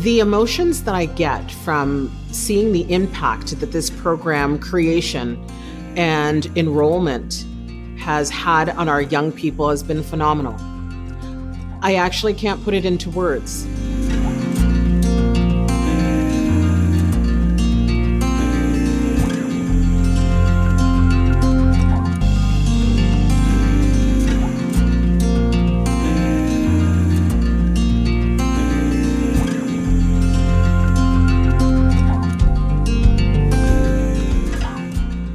The emotions that I get from seeing the impact that this program creation and enrollment has had on our young people has been phenomenal. I actually can't put it into words.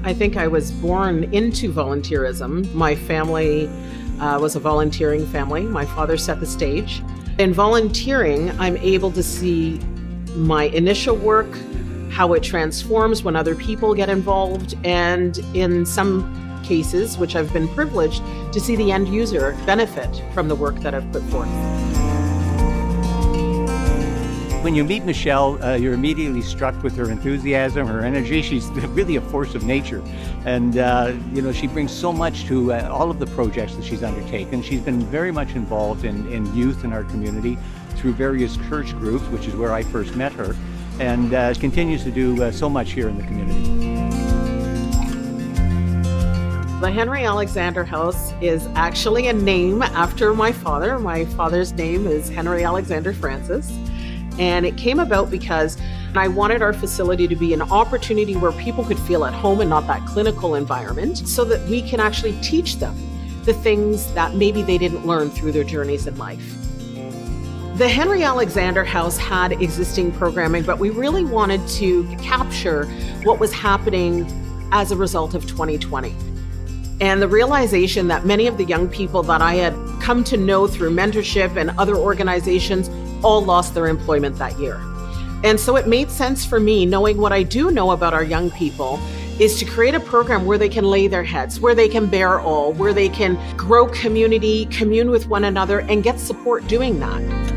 I think I was born into volunteerism. My family was a volunteering family. My father set the stage. In volunteering, I'm able to see my initial work, how it transforms when other people get involved, and in some cases, which I've been privileged, to see the end user benefit from the work that I've put forth. When you meet Michelle, you're immediately struck with her enthusiasm, her energy. She's really a force of nature. And, she brings so much to all of the projects that she's undertaken. She's been very much involved in youth in our community through various church groups, which is where I first met her, and continues to do so much here in the community. The Henry Alexander House is actually a name after my father. My father's name is Henry Alexander Francis. And it came about because I wanted our facility to be an opportunity where people could feel at home and not that clinical environment, so that we can actually teach them the things that maybe they didn't learn through their journeys in life. The Henry Alexander House had existing programming, but we really wanted to capture what was happening as a result of 2020. And the realization that many of the young people that I had come to know through mentorship and other organizations all lost their employment that year. And so it made sense for me, knowing what I do know about our young people, is to create a program where they can lay their heads, where they can bear all, where they can grow community, commune with one another, and get support doing that.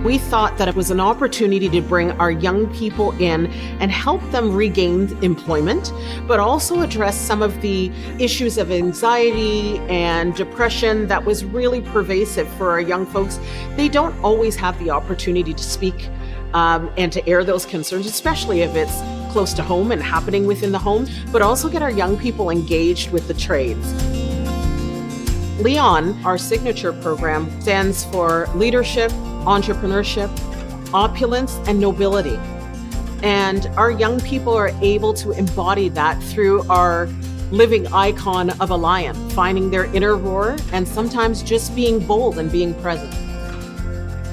We thought that it was an opportunity to bring our young people in and help them regain employment, but also address some of the issues of anxiety and depression that was really pervasive for our young folks. They don't always have the opportunity to speak and to air those concerns, especially if it's close to home and happening within the home, but also get our young people engaged with the trades. L.E.O.N, our signature program, stands for leadership, entrepreneurship, opulence, and nobility. And our young people are able to embody that through our living icon of a lion, finding their inner roar and sometimes just being bold and being present.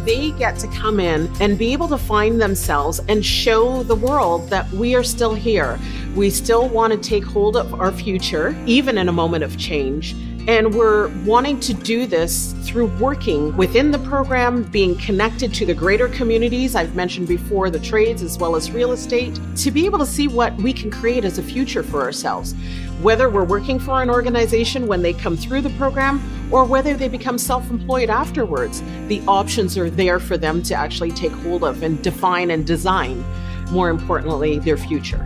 They get to come in and be able to find themselves and show the world that we are still here. We still want to take hold of our future, even in a moment of change. And we're wanting to do this through working within the program, being connected to the greater communities. I've mentioned before the trades as well as real estate, to be able to see what we can create as a future for ourselves. Whether we're working for an organization when they come through the program, or whether they become self-employed afterwards, the options are there for them to actually take hold of and define and design, more importantly, their future.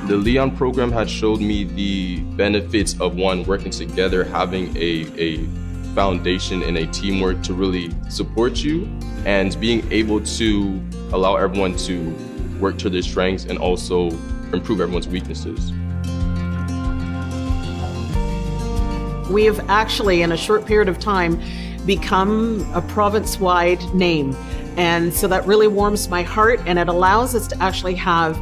The L.E.O.N program had showed me the benefits of working together, having a foundation and a teamwork to really support you, and being able to allow everyone to work to their strengths and also improve everyone's weaknesses. We have actually, in a short period of time, become a province-wide name. And so that really warms my heart, and it allows us to actually have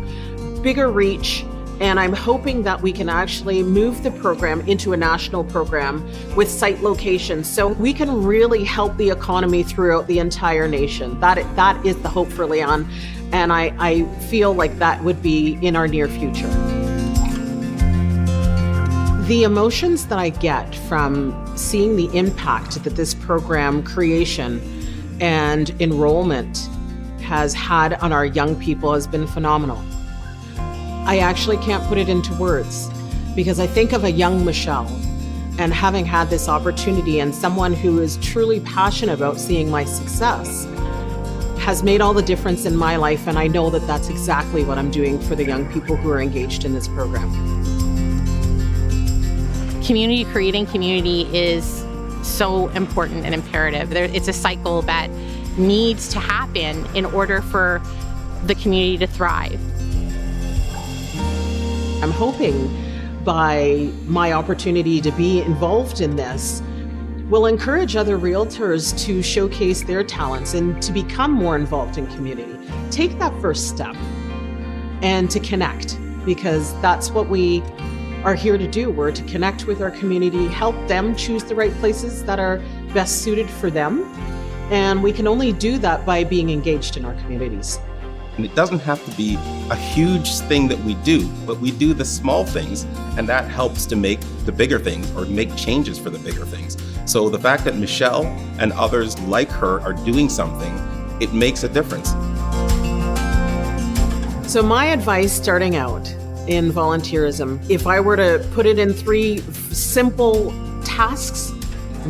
bigger reach. And I'm hoping that we can actually move the program into a national program with site locations, so we can really help the economy throughout the entire nation. That is the hope for L.E.O.N, and I feel like that would be in our near future. The emotions that I get from seeing the impact that this program creation and enrollment has had on our young people has been phenomenal. I actually can't put it into words, because I think of a young Michelle and having had this opportunity, and someone who is truly passionate about seeing my success has made all the difference in my life. And I know that that's exactly what I'm doing for the young people who are engaged in this program. Creating community is so important and imperative. It's a cycle that needs to happen in order for the community to thrive. I'm hoping by my opportunity to be involved in this will encourage other realtors to showcase their talents and to become more involved in community. Take that first step and to connect, because that's what we are here to do. We're to connect with our community, help them choose the right places that are best suited for them. And we can only do that by being engaged in our communities. And it doesn't have to be a huge thing that we do, but we do the small things, and that helps to make the bigger things or make changes for the bigger things. So the fact that Michelle and others like her are doing something, it makes a difference. So my advice starting out in volunteerism, if I were to put it in 3 simple tasks: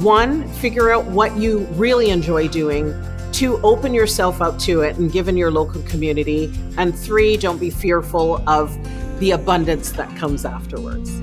1, figure out what you really enjoy doing. 2, open yourself up to it and give in your local community. And 3, don't be fearful of the abundance that comes afterwards.